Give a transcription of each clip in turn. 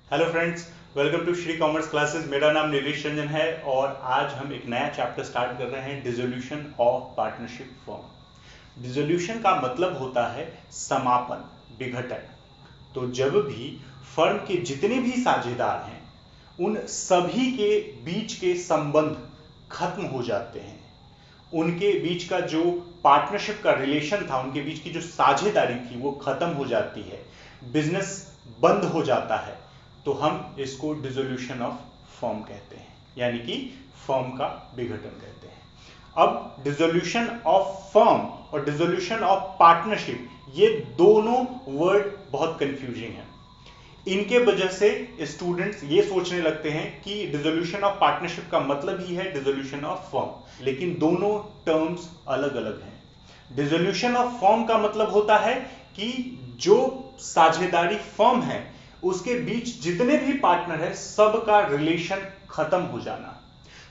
Hello friends, welcome to Shri commerce classes. मेरा नाम नीलेश रंजन है और आज हम एक नया चैप्टर स्टार्ट कर रहे हैं, dissolution of partnership firm. Dissolution का मतलब होता है समापन, विघटन। तो जब भी फर्म के जितने भी साझेदार हैं उन सभी के बीच के संबंध खत्म हो जाते हैं, उनके बीच का जो पार्टनरशिप का रिलेशन था, उनके बीच की जो साझेदारी थी वो खत्म हो जाती है, बिजनेस बंद हो जाता है, तो हम इसको डिसोल्यूशन ऑफ फर्म कहते हैं, यानी कि फर्म का विघटन कहते हैं। अब डिसोल्यूशन ऑफ फर्म और डिसोल्यूशन ऑफ पार्टनरशिप, ये दोनों वर्ड बहुत कंफ्यूजिंग है। इनके वजह से स्टूडेंट्स ये सोचने लगते हैं कि डिसोल्यूशन ऑफ पार्टनरशिप का मतलब ही है डिसोल्यूशन ऑफ फर्म, लेकिन दोनों टर्म्स अलग अलग हैं। डिसोल्यूशन ऑफ फर्म का मतलब होता है कि जो साझेदारी फर्म है उसके बीच जितने भी पार्टनर है सबका रिलेशन खत्म हो जाना।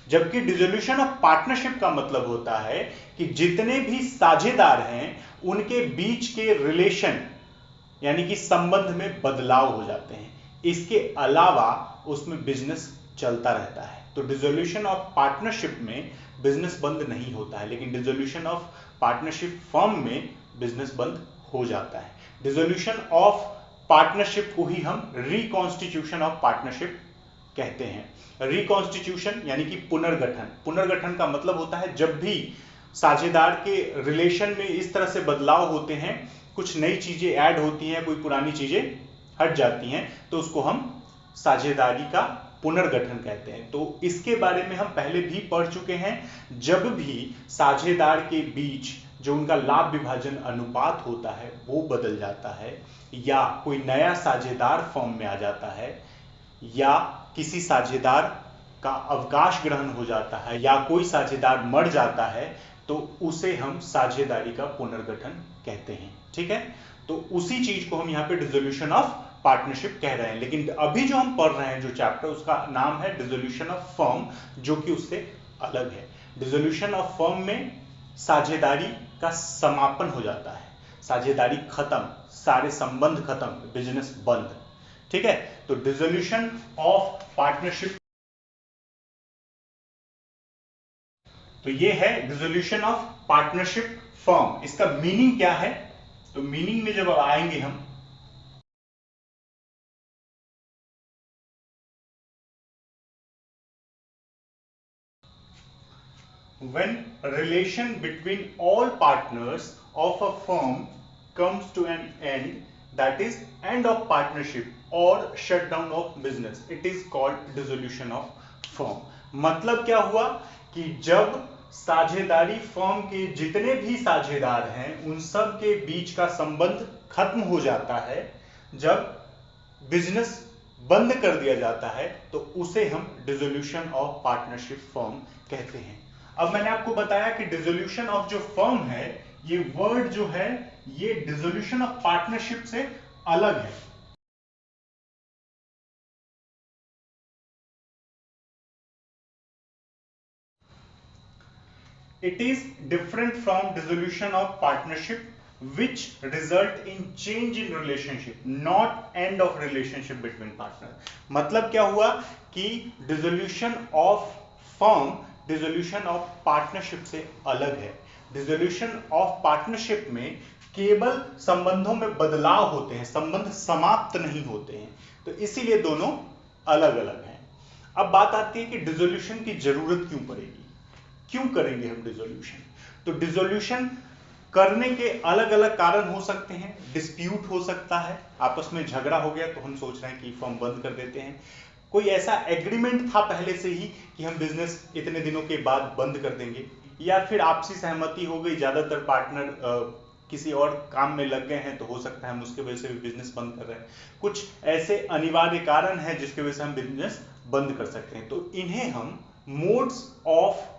जबकि डिसोल्यूशन ऑफ पार्टनरशिप का मतलब होता है कि जितने भी साझेदार हैं उनके बीच के रिलेशन यानी कि संबंध में बदलाव हो जाते हैं, इसके अलावा उसमें बिजनेस चलता रहता है। तो डिसोल्यूशन ऑफ पार्टनरशिप में बिजनेस बंद नहीं होता है, लेकिन डिसोल्यूशन ऑफ पार्टनरशिप फर्म में बिजनेस बंद हो जाता है। डिसोल्यूशन ऑफ पार्टनरशिप को ही हम रिकॉन्स्टिट्यूशन ऑफ पार्टनरशिप कहते हैं। रिकॉन्स्टिट्यूशन यानी कि पुनर्गठन। पुनर्गठन का मतलब होता है जब भी साझेदार के रिलेशन में इस तरह से बदलाव होते हैं, कुछ नई चीजें ऐड होती हैं, कोई पुरानी चीजें हट जाती हैं, तो उसको हम साझेदारी का पुनर्गठन कहते हैं। तो इसके बारे में हम पहले भी पढ़ चुके हैं। जब भी साझेदार के बीच जो उनका लाभ विभाजन अनुपात होता है वो बदल जाता है, या कोई नया साझेदार फर्म में आ जाता है, या किसी साझेदार का अवकाश ग्रहण हो जाता है, या कोई साझेदार मर जाता है, तो उसे हम साझेदारी का पुनर्गठन कहते हैं। ठीक है, तो उसी चीज को हम यहां पे डिसोल्यूशन ऑफ पार्टनरशिप कह रहे हैं। लेकिन अभी जो हम पढ़ रहे हैं जो चैप्टर, उसका नाम है डिसोल्यूशन ऑफ फर्म, जो कि उससे अलग है। डिसोल्यूशन ऑफ फर्म में साझेदारी का समापन हो जाता है, साझेदारी खत्म, सारे संबंध खत्म, बिजनेस बंद। ठीक है, तो डिसोल्यूशन ऑफ पार्टनरशिप, तो ये है डिसोल्यूशन ऑफ पार्टनरशिप फर्म। इसका मीनिंग क्या है? तो मीनिंग में जब आएंगे हम, when a relation between all partners of a firm comes to an end, that is end of partnership or shutdown of business, it is called dissolution of firm। मतलब क्या हुआ कि जब साझेदारी फर्म के जितने भी साझेदार हैं उन सब के बीच का संबंध खत्म हो जाता है, जब बिजनेस बंद कर दिया जाता है, तो उसे हम डिसोल्यूशन ऑफ पार्टनरशिप फर्म कहते हैं। अब मैंने आपको बताया कि डिसोल्यूशन ऑफ जो फर्म है, ये वर्ड जो है ये डिसोल्यूशन ऑफ पार्टनरशिप से अलग है। It is different from dissolution of partnership, which result in change in relationship, not end of relationship between partner। मतलब क्या हुआ कि dissolution of firm dissolution of partnership से अलग है। डिसोल्यूशन ऑफ पार्टनरशिप में केवल संबंधों में बदलाव होते हैं, संबंध समाप्त नहीं होते हैं, तो इसीलिए दोनों अलग अलग हैं। अब बात आती है कि डिसोल्यूशन की जरूरत क्यों पड़ेगी, क्यों करेंगे हम डिसोल्यूशन? तो डिसोल्यूशन करने के अलग अलग कारण हो सकते हैं। डिस्प्यूट हो सकता है, आपस में झगड़ा हो गया तो हम सोच रहे हैं कि फर्म बंद कर देते हैं। कोई ऐसा एग्रीमेंट था पहले से ही कि हम बिजनेस इतने दिनों के बाद बंद कर देंगे, या फिर आपसी सहमति हो गई, ज्यादातर पार्टनर किसी और काम में लग गए हैं, तो हो सकता है हम उसके वजह से भी बिजनेस बंद कर रहे हैं। कुछ ऐसे अनिवार्य कारण हैं जिसके वजह से हम बिजनेस बंद कर सकते हैं, तो इन्हें हम modes of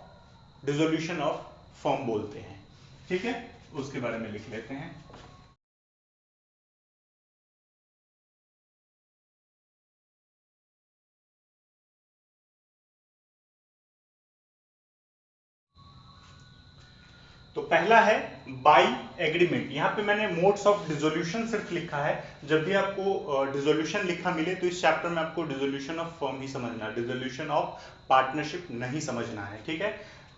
dissolution of firm बोलते हैं। ठीक है, उसके बारे में लिख लेते हैं। तो पहला है बाई एग्रीमेंट। यहाँ पे मैंने मोड्स ऑफ डिसोल्यूशन सिर्फ लिखा है। जब भी आपको डिसोल्यूशन लिखा मिले तो इस चैप्टर में आपको डिसोल्यूशन ऑफ फर्म ही समझना है, डिसोल्यूशन ऑफ पार्टनरशिप नहीं समझना है, ठीक है।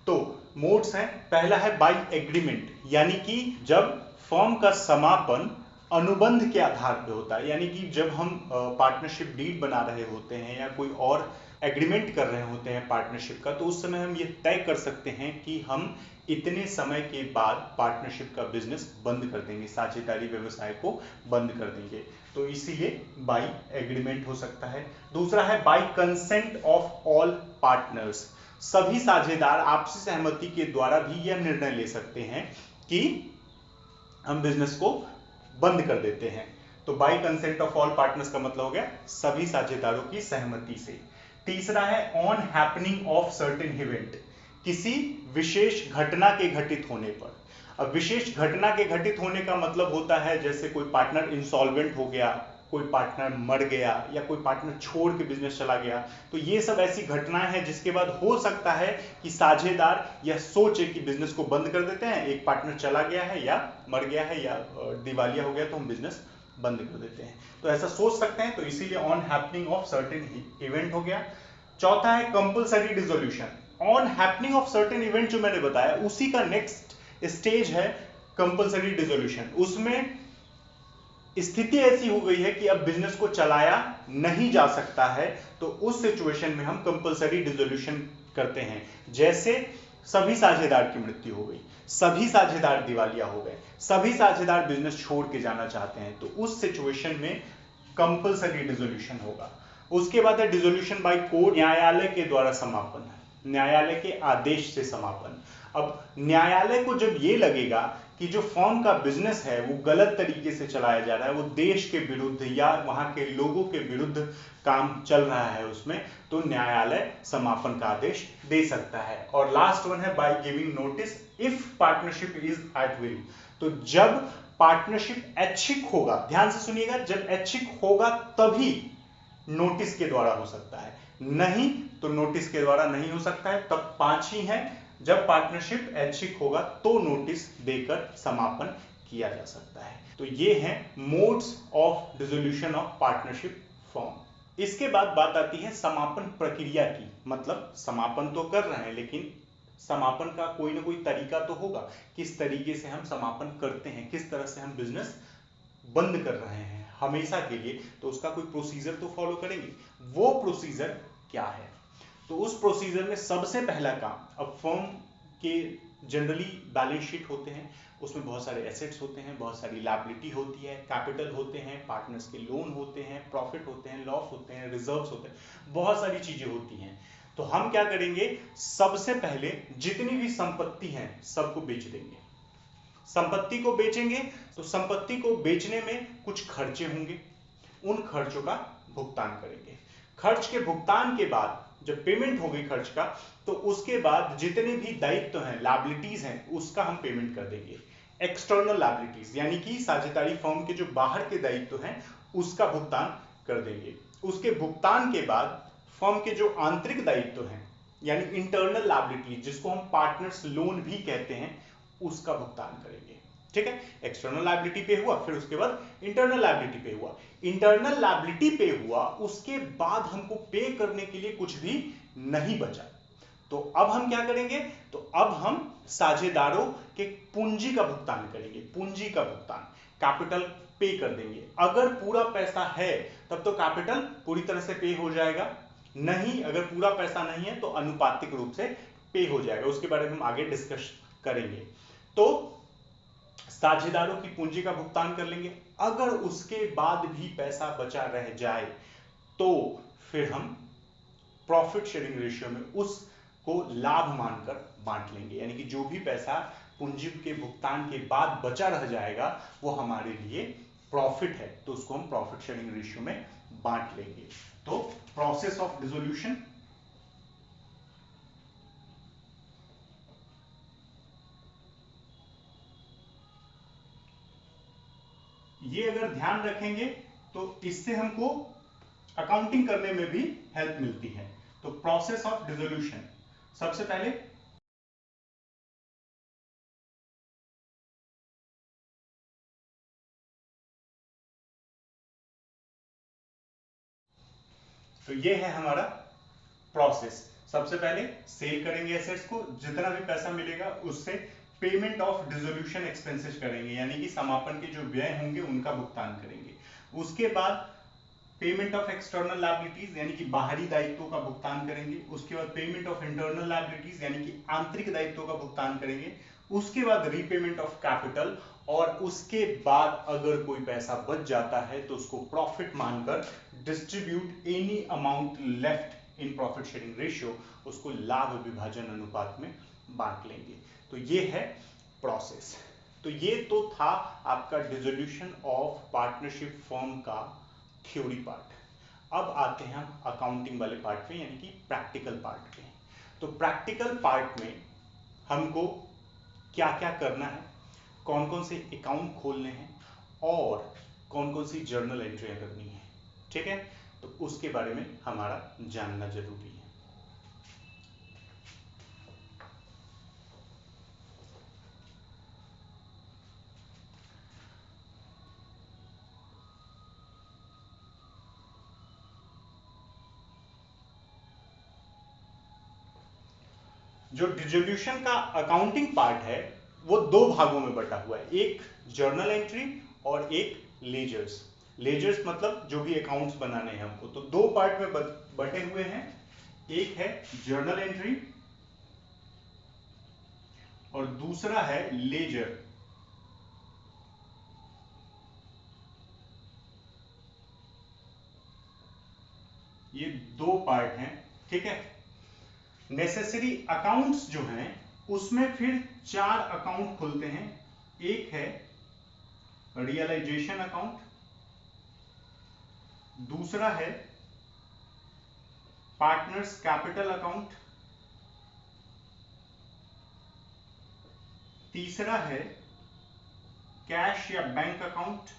तो मोड्स हैं, पहला है बाई एग्रीमेंट, यानी कि जब फर्म का समापन अनुबंध के आधार पे होता है, यानी कि जब हम पार्टनरशिप डीड बना रहे होते हैं या कोई और एग्रीमेंट कर रहे होते हैं पार्टनरशिप का, तो उस समय हम ये तय कर सकते हैं कि हम इतने समय के बाद पार्टनरशिप का बिजनेस बंद कर देंगे, साझेदारी व्यवसाय को बंद कर देंगे। तो इसीलिए बाई एग्रीमेंट हो सकता है। दूसरा है by consent of all partners, सभी साझेदार आपसी सहमति के द्वारा भी यह निर्णय ले सकते हैं कि हम बिजनेस को बंद कर देते हैं। तो by consent of all partners का मतलब हो गया सभी साझेदारों की सहमति से। तीसरा है on happening of certain event, किसी विशेष घटना के घटित होने पर। अब विशेष घटना के घटित होने का मतलब होता है जैसे कोई पार्टनर इंसॉल्वेंट हो गया, कोई पार्टनर मर गया या कोई पार्टनर छोड़ के बिजनेस चला गया, तो ये सब ऐसी घटनाएं हैं जिसके बाद हो सकता है कि साझेदार यह सोचे कि बिजनेस को बंद कर देते हैं, एक पार्टनर चला गया है या मर गया है या दिवालिया हो गया तो हम बिजनेस बंद कर देते हैं, तो ऐसा सोच सकते हैं। तो इसीलिए on happening of certain event हो गया। चौथा है compulsory dissolution. On happening of certain event जो मैंने बताया उसी का नेक्स्ट स्टेज है कंपलसरी डिसोल्यूशन। उसमें स्थिति ऐसी हो गई है कि अब बिजनेस को चलाया नहीं जा सकता है, तो उस सिचुएशन में हम कंपलसरी डिसोल्यूशन करते हैं। जैसे सभी साझेदार की मृत्यु हो गई, सभी साझेदार दिवालिया हो गए, सभी साझेदार बिजनेस छोड़ के जाना चाहते हैं, तो उस सिचुएशन में कंपलसरी डिसोल्यूशन होगा। उसके बाद है डिसोल्यूशन बाय कोर्ट, न्यायालय के द्वारा समापन, न्यायालय के आदेश से समापन। अब न्यायालय को जब ये लगेगा कि जो फर्म का बिजनेस है वो गलत तरीके से चलाया जा रहा है, वो देश के विरुद्ध या वहां के लोगों के विरुद्ध काम चल रहा है उसमें, तो न्यायालय समापन का आदेश दे सकता है। और लास्ट वन है by giving notice if partnership is at will, तो जब पार्टनरशिप ऐच्छिक होगा, ध्यान से सुनिएगा, जब ऐच्छिक होगा तभी नोटिस के द्वारा हो सकता है, नहीं तो नोटिस के द्वारा नहीं हो सकता है। तब 5 ही है, जब पार्टनरशिप ऐच्छिक होगा तो नोटिस देकर समापन किया जा सकता है। तो ये हैं modes of dissolution of partnership form. इसके बाद बात आती है समापन प्रक्रिया की, मतलब समापन तो कर रहे हैं लेकिन समापन का कोई ना कोई तरीका तो होगा, किस तरीके से हम समापन करते हैं, किस तरह से हम बिजनेस बंद कर रहे हैं हमेशा के लिए, तो उसका कोई प्रोसीजर तो फॉलो करेंगे। वो प्रोसीजर क्या है? तो उस प्रोसीजर में सबसे पहला काम, अब फर्म के जनरली बैलेंस शीट होते हैं, उसमें बहुत सारे एसेट्स होते हैं, बहुत सारी लायबिलिटी होती है, कैपिटल होते हैं, पार्टनर्स के लोन होते हैं, प्रॉफिट होते हैं, लॉस होते हैं, रिजर्व्स होते हैं, बहुत सारी चीजें होती हैं। तो हम क्या करेंगे, सबसे पहले जितनी भी संपत्ति है सबको बेच देंगे। संपत्ति को बेचेंगे तो संपत्ति को बेचने में कुछ खर्चे होंगे, उन खर्चों का भुगतान करेंगे। खर्च के भुगतान के बाद जब पेमेंट हो गई खर्च का, तो उसके बाद जितने भी दायित्व हैं, लायबिलिटीज हैं, उसका हम पेमेंट कर देंगे। एक्सटर्नल लायबिलिटीज यानी कि साझेदारी फर्म के जो बाहर के दायित्व हैं उसका भुगतान कर देंगे। उसके भुगतान के बाद फर्म के जो आंतरिक दायित्व हैं यानी इंटरनल लायबिलिटीज, जिसको हम पार्टनर्स लोन भी कहते हैं, उसका भुगतान करेंगे। ठीक है, एक्सटर्नल लायबिलिटी पे हुआ, फिर उसके बाद इंटरनल लायबिलिटी पे हुआ। इंटरनल लायबिलिटी पे हुआ, उसके बाद हमको पे करने के लिए कुछ भी नहीं बचा, तो अब हम क्या करेंगे, तो अब हम साझेदारों के पूंजी का भुगतान करेंगे। पूंजी का भुगतान, कैपिटल पे कर देंगे। अगर पूरा पैसा है तब तो कैपिटल पूरी तरह से पे हो जाएगा, नहीं अगर पूरा पैसा नहीं है तो अनुपातिक रूप से पे हो जाएगा, उसके बारे में हम आगे डिस्कस करेंगे। तो साझेदारों की पूंजी का भुगतान कर लेंगे। अगर उसके बाद भी पैसा बचा रह जाए तो फिर हम प्रॉफिट शेयरिंग रेशियो में उसको लाभ मानकर बांट लेंगे, यानी कि जो भी पैसा पूंजी के भुगतान के बाद बचा रह जाएगा वो हमारे लिए प्रॉफिट है, तो उसको हम प्रॉफिट शेयरिंग रेशियो में बांट लेंगे। तो प्रोसेस ऑफ डिसोल्यूशन, ये अगर ध्यान रखेंगे तो इससे हमको अकाउंटिंग करने में भी हेल्प मिलती है। तो प्रोसेस ऑफ डिसोल्यूशन, सबसे पहले तो ये है हमारा प्रोसेस। सबसे पहले सेल करेंगे एसेट्स को, जितना भी पैसा मिलेगा उससे पेमेंट ऑफ डिसोल्यूशन एक्सपेंसेस करेंगे, यानी कि समापन के जो व्यय होंगे उनका भुगतान करेंगे। उसके बाद पेमेंट ऑफ एक्सटर्नल लायबिलिटीज यानी कि बाहरी दायित्वों का भुगतान करेंगे। उसके बाद पेमेंट ऑफ इंटरनल लायबिलिटीज यानी कि आंतरिक दायित्वों का भुगतान करेंगे। उसके बाद रीपेमेंट ऑफ कैपिटल, और उसके बाद अगर कोई पैसा बच जाता है तो उसको प्रॉफिट मानकर distribute any amount left in profit sharing ratio, उसको लाभ विभाजन अनुपात में बांट लेंगे। तो ये है प्रोसेस। तो ये तो था आपका डिसोल्यूशन ऑफ पार्टनरशिप फर्म का थ्योरी पार्ट। अब आते हैं हम अकाउंटिंग वाले पार्ट में, यानी कि प्रैक्टिकल पार्ट में। तो प्रैक्टिकल पार्ट में हमको क्या क्या करना है, कौन कौन से अकाउंट खोलने हैं और कौन कौन सी जर्नल एंट्रियां करनी है, ठीक है, तो उसके बारे में हमारा जानना जरूरी है। जो डिसोल्यूशन का अकाउंटिंग पार्ट है वो दो भागों में बटा हुआ है, एक जर्नल एंट्री और एक लेजर्स। लेजर्स मतलब जो भी अकाउंट्स बनाने हैं हमको, तो दो पार्ट में बटे हुए हैं। एक है जर्नल एंट्री और दूसरा है लेजर। ये दो पार्ट हैं, ठीक है। नेसेसरी अकाउंट्स जो हैं उसमें फिर चार अकाउंट खुलते हैं। एक है रियलाइजेशन अकाउंट, दूसरा है पार्टनर्स कैपिटल अकाउंट, तीसरा है कैश या बैंक अकाउंट,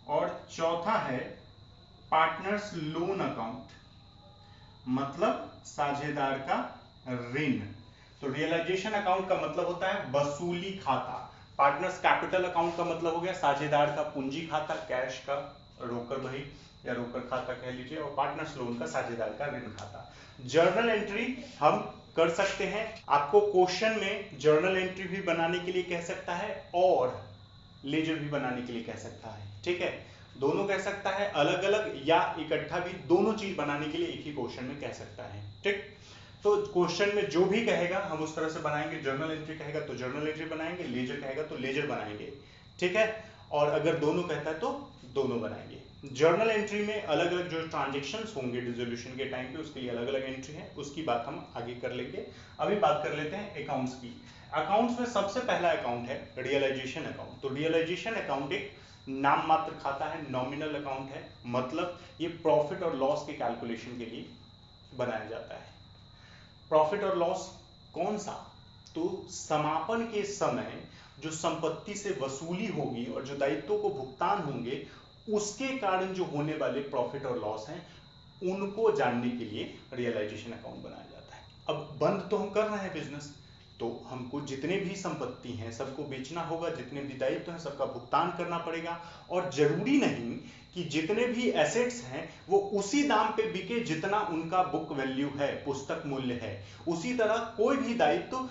और चौथा है पार्टनर्स लोन अकाउंट, मतलब साझेदार का ऋण। तो रियलाइजेशन अकाउंट का मतलब होता है वसूली खाता, पार्टनर्स कैपिटल अकाउंट का मतलब हो गया साझेदार का पूंजी खाता, कैश का रोकड़ बही या रोकड़ खाता कह लीजिए, और पार्टनर्स लोन का साझेदार का ऋण खाता। जर्नल एंट्री हम कर सकते हैं, आपको क्वेश्चन में जर्नल एंट्री भी बनाने के लिए कह सकता है और लेजर भी बनाने के लिए कह सकता है, ठीक है, दोनों कह सकता है, अलग अलग या इकट्ठा भी, दोनों चीज बनाने के लिए एक ही क्वेश्चन में कह सकता है, ठीक। तो क्वेश्चन में जो भी कहेगा हम उस तरह से बनाएंगे। जर्नल एंट्री कहेगा तो जर्नल एंट्री बनाएंगे, लेजर कहेगा तो लेजर बनाएंगे, ठीक है, और अगर दोनों कहता है तो दोनों बनाएंगे। जर्नल एंट्री में अलग अलग जो ट्रांजेक्शन्स होंगे डिसोल्यूशन के टाइम पे उसके लिए अलग अलग एंट्री है, उसकी बात हम आगे कर लेंगे। अभी बात कर लेते हैं अकाउंट्स की। अकाउंट्स में सबसे पहला अकाउंट है रियलाइजेशन अकाउंट। तो रियलाइजेशन अकाउंट एक नाम मात्र खाता है, नॉमिनल अकाउंट है, मतलब ये प्रॉफिट और लॉस के कैलकुलेशन के लिए बनाया जाता है। प्रॉफिट और लॉस कौन सा, तो समापन के समय जो संपत्ति से वसूली होगी और जो दायित्वों को भुगतान होंगे उसके कारण जो होने वाले प्रॉफिट और लॉस हैं उनको जानने के लिए रियलाइजेशन अकाउंट बनाया जाता है। अब बंद तो हम कर रहे हैं बिजनेस, तो हमको जितने भी संपत्ति हैं सबको बेचना होगा, जितने भी दायित्व हैं सबका भुगतान करना पड़ेगा, और जरूरी नहीं कि जितने भी एसेट्स हैं वो उसी दाम पे बिके जितना उनका बुक वैल्यू है, पुस्तक मूल्य है। उसी तरह कोई भी दायित्व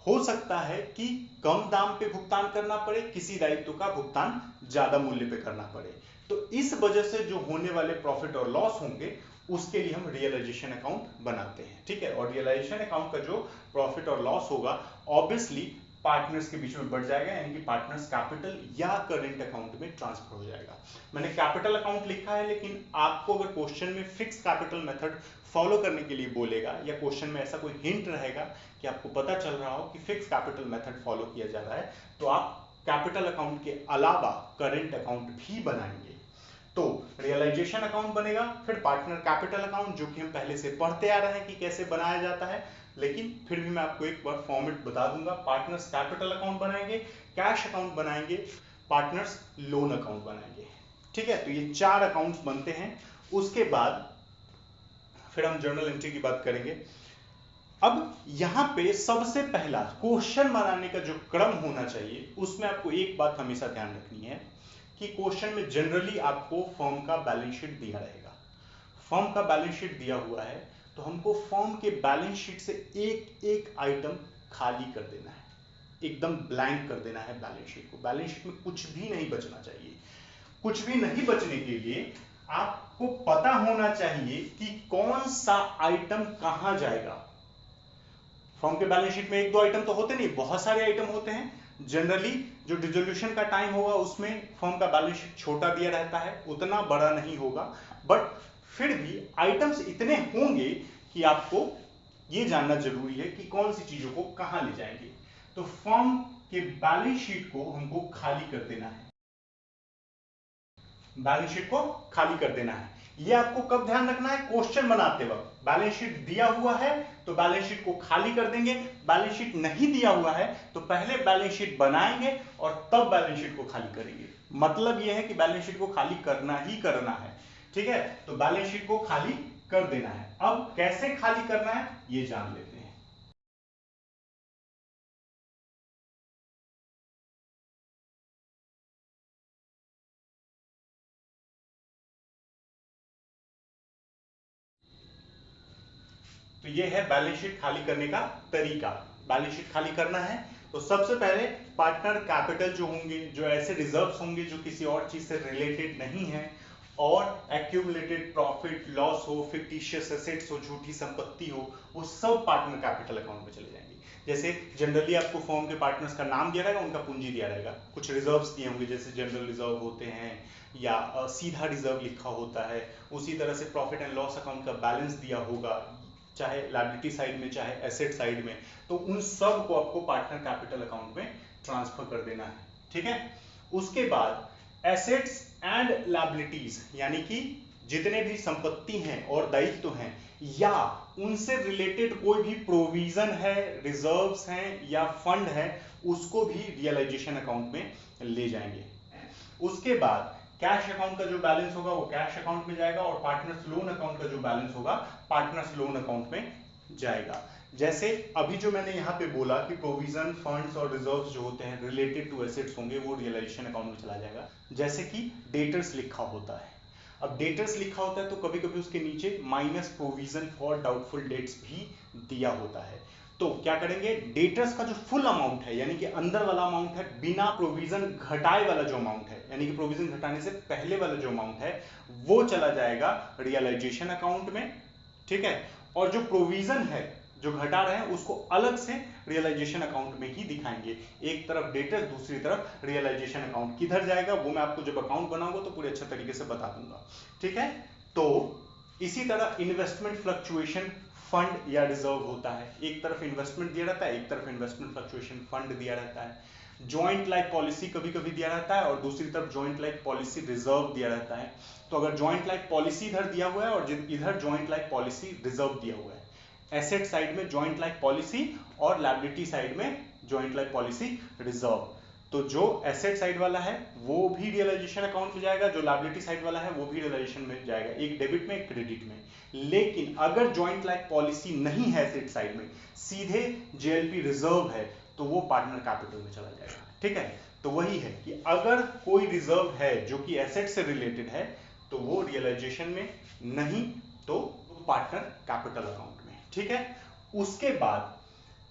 हो सकता है कि कम दाम पे भुगतान करना पड़े, किसी दायित्व का भुगतान ज्यादा मूल्य पे करना पड़े। तो इस वजह से जो होने वाले प्रॉफिट और लॉस होंगे उसके लिए हम रियलाइजेशन अकाउंट बनाते हैं, ठीक है। और रियलाइजेशन अकाउंट का जो प्रॉफिट और लॉस होगा ऑब्वियसली पार्टनर्स के बीच में बढ़ जाएगा, यानी कि पार्टनर्स कैपिटल या करेंट अकाउंट में ट्रांसफर हो जाएगा। मैंने कैपिटल अकाउंट लिखा है, लेकिन आपको अगर क्वेश्चन में फिक्स कैपिटल मेथड फॉलो करने के लिए बोलेगा या क्वेश्चन में ऐसा कोई हिंट रहेगा कि आपको पता चल रहा हो कि फिक्स कैपिटल मेथड फॉलो किया जा रहा है, तो आप कैपिटल अकाउंट के अलावा करेंट अकाउंट भी बनाएंगे। तो रियलाइजेशन अकाउंट बनेगा, फिर पार्टनर कैपिटल अकाउंट जो कि हम पहले से पढ़ते आ रहे हैं कि कैसे बनाया जाता है, लेकिन फिर भी मैं आपको एक बार फॉर्मेट बता दूंगा। पार्टनर्स कैपिटल अकाउंट बनाएंगे, कैश अकाउंट बनाएंगे, पार्टनर्स लोन अकाउंट बनाएंगे, ठीक है। तो ये चार अकाउंट्स बनते हैं। उसके बाद फिर हम जर्नल एंट्री की बात करेंगे। अब यहां पे सबसे पहला क्वेश्चन बनाने का जो क्रम होना चाहिए उसमें आपको एक बात हमेशा ध्यान रखनी है कि क्वेश्चन में जनरली आपको फर्म का बैलेंस शीट दिया रहेगा। फर्म का बैलेंस शीट दिया हुआ है तो हमको फर्म के बैलेंस शीट से एक एक आइटम खाली कर देना है, एकदम ब्लैंक कर देना है बैलेंस शीट को। बैलेंस शीट में कुछ भी नहीं बचना चाहिए। कुछ भी नहीं बचने के लिए आपको पता होना चाहिए कि कौन सा आइटम कहां जाएगा। फर्म के बैलेंस शीट में एक दो आइटम तो होते नहीं, बहुत सारे आइटम होते हैं। जनरली जो डिसोल्यूशन का टाइम होगा उसमें फर्म का बैलेंस शीट छोटा दिया रहता है, उतना बड़ा नहीं होगा, बट फिर भी आइटम्स इतने होंगे कि आपको यह जानना जरूरी है कि कौन सी चीजों को कहां ले जाएंगे। तो फर्म के बैलेंस शीट को हमको खाली कर देना है, बैलेंस शीट को खाली कर देना है। ये आपको कब ध्यान रखना है? क्वेश्चन बनाते वक्त। बैलेंस शीट दिया हुआ है तो बैलेंस शीट को खाली कर देंगे, बैलेंस शीट नहीं दिया हुआ है तो पहले बैलेंस शीट बनाएंगे और तब बैलेंस शीट को खाली करेंगे। मतलब यह है कि बैलेंस शीट को खाली करना ही करना है, ठीक है? तो बैलेंस शीट को खाली कर देना है। अब कैसे खाली करना है ये जान लेते हैं। तो ये है बैलेंस शीट खाली करने का तरीका। बैलेंस शीट खाली करना है तो सबसे पहले पार्टनर कैपिटल जो होंगे, जो ऐसे रिजर्व्स होंगे जो किसी और चीज से रिलेटेड नहीं है, और एक्यूमुलेटेड प्रॉफिट लॉस हो, फिक्टिशियस एसेट्स हो, झूठी संपत्ति हो, वो सब पार्टनर कैपिटल अकाउंट में चले जाएंगे। जैसे जनरली आपको फर्म के पार्टनर्स का नाम दिया रहेगा, उनका पूंजी दिया रहेगा, कुछ रिजर्व्स दिए होंगे जैसे जनरल रिजर्व होते हैं या सीधा रिजर्व लिखा होता है। उसी तरह से प्रॉफिट एंड लॉस अकाउंट का बैलेंस दिया होगा, चाहे लायबिलिटी साइड में चाहे एसेट साइड में। तो उन सब को आपको पार्टनर कैपिटल अकाउंट में ट्रांसफर कर देना है, ठीक है? उसके बाद एसेट्स एंड लायबिलिटीज यानी कि जितने भी संपत्ति हैं और दायित्व हैं या उनसे रिलेटेड कोई भी प्रोविजन है, रिजर्व्स हैं या फंड है, उसको भी रियलाइजेशन अकाउंट में ले जाएंगे। उसके बाद कैश अकाउंट का जो बैलेंस होगा वो कैश अकाउंट में जाएगा और पार्टनर्स लोन अकाउंट का जो बैलेंस होगा पार्टनर्स लोन अकाउंट में जाएगा। जैसे अभी जो मैंने यहाँ पे बोला कि प्रोविजन, फंड्स और रिजर्व्स जो होते हैं रिलेटेड टू एसेट्स होंगे वो रियलाइजेशन अकाउंट में चला जाएगा। जैसे कि डेटर्स लिखा होता है, अब डेटर्स लिखा होता है तो कभी कभी उसके नीचे minus provision for doubtful debts भी दिया होता है। तो क्या करेंगे, डेटर्स का जो फुल अमाउंट है यानी कि अंदर वाला अमाउंट है, बिना प्रोविजन घटाए वाला जो अमाउंट है यानी कि प्रोविजन घटाने से पहले वाला जो अमाउंट है वो चला जाएगा रियलाइजेशन अकाउंट में, ठीक है? और जो प्रोविजन है जो घटा रहे हैं उसको अलग से रियलाइजेशन अकाउंट में ही दिखाएंगे। एक तरफ डेटर्स, दूसरी तरफ रियलाइजेशन अकाउंट। किधर जाएगा वो मैं आपको जब अकाउंट बनाऊंगा तो पूरे अच्छे तरीके से बता दूंगा, ठीक है? तो इसी तरह इन्वेस्टमेंट फ्लक्चुएशन फंड या रिजर्व होता है। एक तरफ इन्वेस्टमेंट दिया रहता है, एक तरफ इन्वेस्टमेंट फ्लक्चुएशन फंड दिया रहता है। जॉइंट लाइफ पॉलिसी कभी कभी दिया रहता है और दूसरी तरफ जॉइंट लाइफ पॉलिसी रिजर्व दिया रहता है। तो अगर जॉइंट लाइफ पॉलिसी इधर दिया हुआ है और इधर जॉइंट लाइफ पॉलिसी रिजर्व दिया हुआ है, एसेट साइड में जॉइंट लाइफ पॉलिसी और लायबिलिटी साइड में जॉइंट लाइफ पॉलिसी रिजर्व, तो जो एसेट साइड वाला है वो भी रियलाइजेशन अकाउंट में जाएगा, जो लायबिलिटी साइड वाला है वो भी रियलाइजेशन में जाएगा, एक डेबिट में एक क्रेडिट में। लेकिन अगर जॉइंट लाइफ पॉलिसी नहीं है एसेट साइड में, सीधे जेएलपी रिजर्व है, तो वो पार्टनर कैपिटल में चला जाएगा, ठीक है? तो वही है कि अगर कोई रिजर्व है जो कि एसेट से रिलेटेड है तो वो रियलाइजेशन में, नहीं तो पार्टनर कैपिटल अकाउंट में, ठीक है? उसके बाद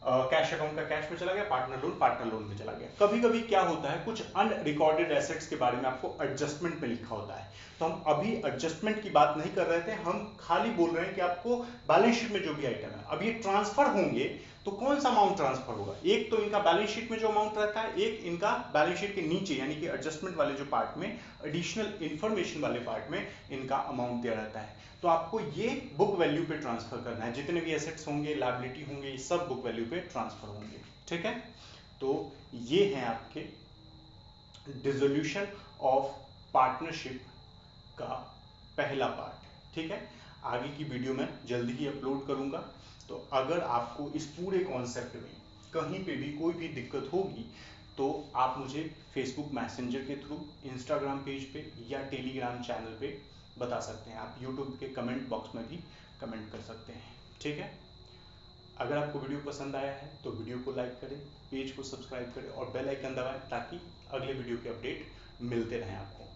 कैश अकाउंट का कैश में चला गया, पार्टनर लोन में चला गया। कभी कभी क्या होता है, कुछ अनरिकॉर्डेड एसेट्स के बारे में आपको एडजस्टमेंट में लिखा होता है, तो हम अभी एडजस्टमेंट की बात नहीं कर रहे थे, हम खाली बोल रहे हैं कि आपको बैलेंस शीट में जो भी आइटम है अब ये ट्रांसफर होंगे तो कौन सा अमाउंट ट्रांसफर होगा। एक तो इनका बैलेंस शीट में जो अमाउंट रहता है, एक इनका बैलेंस शीट के नीचे यानी कि एडजस्टमेंट वाले जो पार्ट में, एडिशनल इंफॉर्मेशन वाले पार्ट में इनका अमाउंट दिया रहता है। तो आपको ये बुक वैल्यू पे ट्रांसफर करना है, जितने भी एसेट्स होंगे, लायबिलिटी होंगे, ये सब बुक वैल्यू पे ट्रांसफर होंगे, ठीक है? तो ये हैं आपके डिसोल्यूशन ऑफ पार्टनरशिप का पहला पार्ट, ठीक है? आगे की वीडियो में जल्दी ही अपलोड करूंगा। तो अगर आपको इस पूरे कॉन्सेप्ट में कहीं पे भी कोई भी दिक्कत होगी तो आप मुझे फेसबुक मैसेंजर के थ्रू, इंस्टाग्राम पेज पे या टेलीग्राम चैनल पे बता सकते हैं। आप यूट्यूब के कमेंट बॉक्स में भी कमेंट कर सकते हैं, ठीक है? अगर आपको वीडियो पसंद आया है तो वीडियो को लाइक करें, पेज को सब्सक्राइब करें और बेल आइकन दबाएं ताकि अगले वीडियो के अपडेट मिलते रहें आपको।